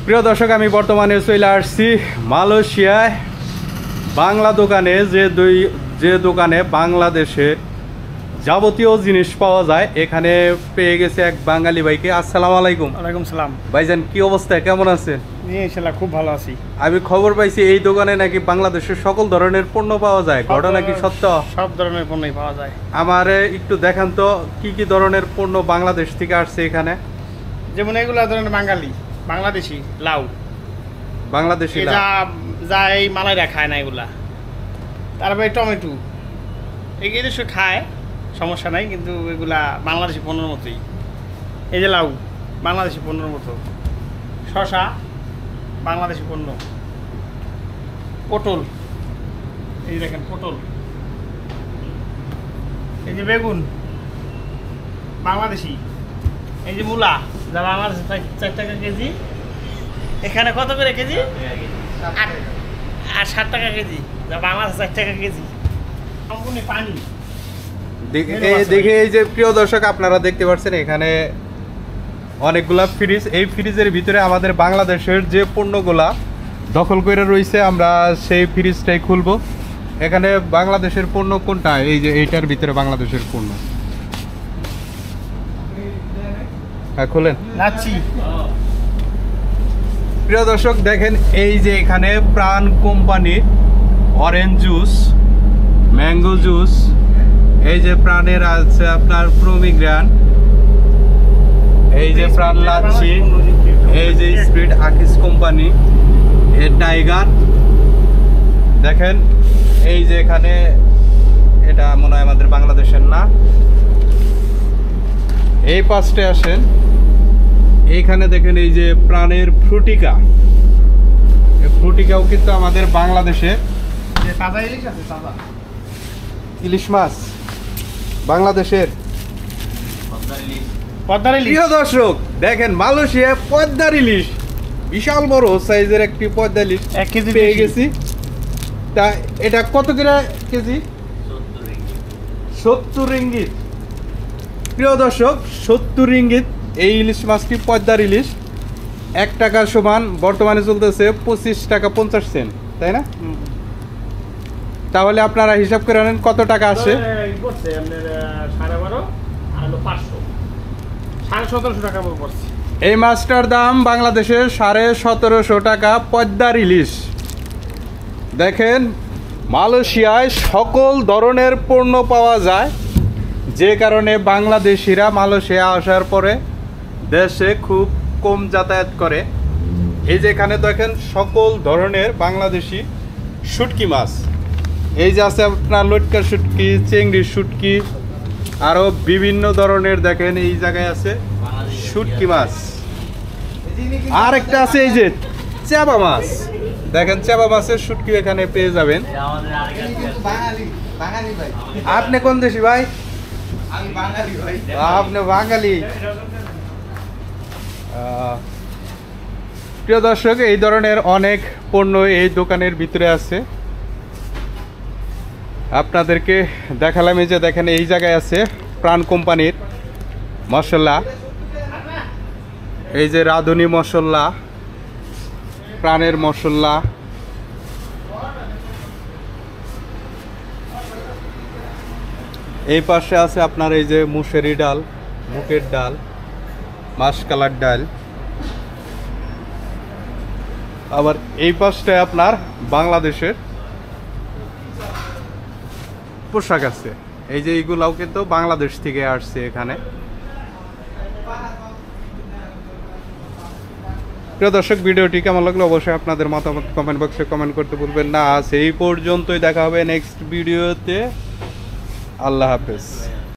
প্রিয় দর্শক, আমি বর্তমানে চলে আসছি মালয়েশিয়ায় বাংলা দোকানে, যে দোকানে বাংলাদেশে যাবতীয় জিনিস পাওয়া যায়। এখানে পেয়ে গেছে এক বাঙালি ভাইকে। আসসালামু আলাইকুম। ওয়ালাইকুম সালাম। ভাইজান, কি অবস্থা, কেমন আছেন? ইনশাআল্লাহ খুব ভালো আছি। আমি খবর পাইছি এই দোকানে নাকি বাংলাদেশের সকল ধরনের পণ্য পাওয়া যায়, ঘটনা কি সত্য? সব ধরনের পণ্যই পাওয়া যায়। আমারে একটু দেখান তো কি কি ধরনের পণ্য বাংলাদেশ থেকে আসছে এখানে। যেমন এগুলা ধরনের বাংলাদেশি লাউ, বাংলাদেশি লাউ যা এই মালাইরা খায় না এগুলা। তারপরে টমেটো, এগুলো সে খায়, সমস্যা নাই, কিন্তু এগুলা বাংলাদেশি পণ্যের মতোই। এই যে লাউ বাংলাদেশি পণ্যের মতো, শশা বাংলাদেশি পণ্য, পটল, এই দেখেন পটল, এই যে বেগুন বাংলাদেশি, এই যে মূলা যা বাংলাদেশে 4 টাকা কেজি। এখানে কত করে কেজি? 60 টাকা কেজি, যা বাংলাদেশে 4 টাকা কেজি। সম্পূর্ণ পানি। দেখে এই যে প্রিয় দর্শক, আপনারা দেখতে পাচ্ছেন এখানে অনেকগুলা ফ্রিজ। এই ফ্রিজের ভিতরে আমাদের বাংলাদেশের যে পণ্যগুলা দখল করে রয়েছে, আমরা সেই ফ্রিজটাই খুলবো। এখানে বাংলাদেশের পণ্য কোনটা? এই যে এইটার ভিতরে বাংলাদেশের পণ্য। হ্যাঁ, খুলেন। প্রিয় দর্শক দেখেন, এই যে এখানে প্রাণ company orange juice, mango juice, এই যে প্রাণের আছে আপনার প্রমিগ্রান্ট, এই যে প্রাণ লাচ্ছি, এই যে স্প্রিট আকিস কোম্পানি এর টাইগার। দেখেন এই যে এখানে, এটা মনে হয় আমাদের বাংলাদেশের না। এই পাশে আসেন, এইখানে দেখেন এই যে প্রাণের ফ্রুটিকা। এই ফ্রুটিকাও কিন্তু আমাদের বাংলাদেশে। তাজা ইলিশ আছে, তাজা ইলিশ মাছ বাংলাদেশের। প্রিয় দর্শক দেখেন, মালয়েশিয়া পদ্মার ইলিশ, বিশাল বড় সাইজের একটি পদ্মা ইলিশ 1 কেজি পেয়ে গেছি। তা এটা কত করে কেজি? 70 রিঙ্গিত। প্রিয় দর্শক, 70 রিঙ্গিত এই ইলিশ মাছটি, পদ্মার ইলিশ। 1 টাকার সমান বর্তমানে চলতেছে 25 টাকা 50 সেন্ট, তাই না? তাহলে আপনারা হিসাব করে নেন কত টাকা আসে। 1750 টাকা পড়ছে। এই মাছটার দাম বাংলাদেশে 1750 টাকা পদ্মার ইলিশ। দেখেন, মালয়েশিয়ায় সকল ধরনের পণ্য পাওয়া যায়, যে কারণে বাংলাদেশিরা মালয়েশিয়া আসার পরে দেশে খুব কম যাতায়াত করে। এই যে এখানে দেখেন সকল ধরনের বাংলাদেশি শুটকি মাছ। এই যে আছে আপনার লটকা শুটকি, চিংড়ি শুটকি, আরও বিভিন্ন ধরনের। দেখেন এই জায়গায় আছে শুটকি মাছ। আর একটা আছে এই যে চাবা মাছ। দেখেন চাবা মাছের শুটকি এখানে পেয়ে যাবেন। আপনি কোন দেশি ভাই? আপনি বাঙালি। প্রিয় দর্শক, এই ধরনের অনেক পণ্য এই দোকানের ভিতরে আছে। আপনাদেরকে দেখালাম। এই যে দেখেন এই জায়গায় আছে প্রাণ কোম্পানির মশলা, এই যে রাঁধুনি মশলা, প্রাণের মশলা। এই পাশে আছে আপনার এই যে মুসুরি ডাল, মুগের ডাল, মাসকালার ডাল। আবার এই পাশটায় আপনার বাংলাদেশের পোশাক আছে। এই যে এইগুলাও কিন্তু বাংলাদেশ থেকে আসছে এখানে। প্রিয় দর্শক, ভিডিওটি কেমন লাগলো অবশ্যই আপনাদের মতামত কমেন্ট বক্সে কমেন্ট করতে ভুলবেন না। সেই পর্যন্তই, দেখা হবে নেক্সট ভিডিওতে। আল্লাহ হাফেজ।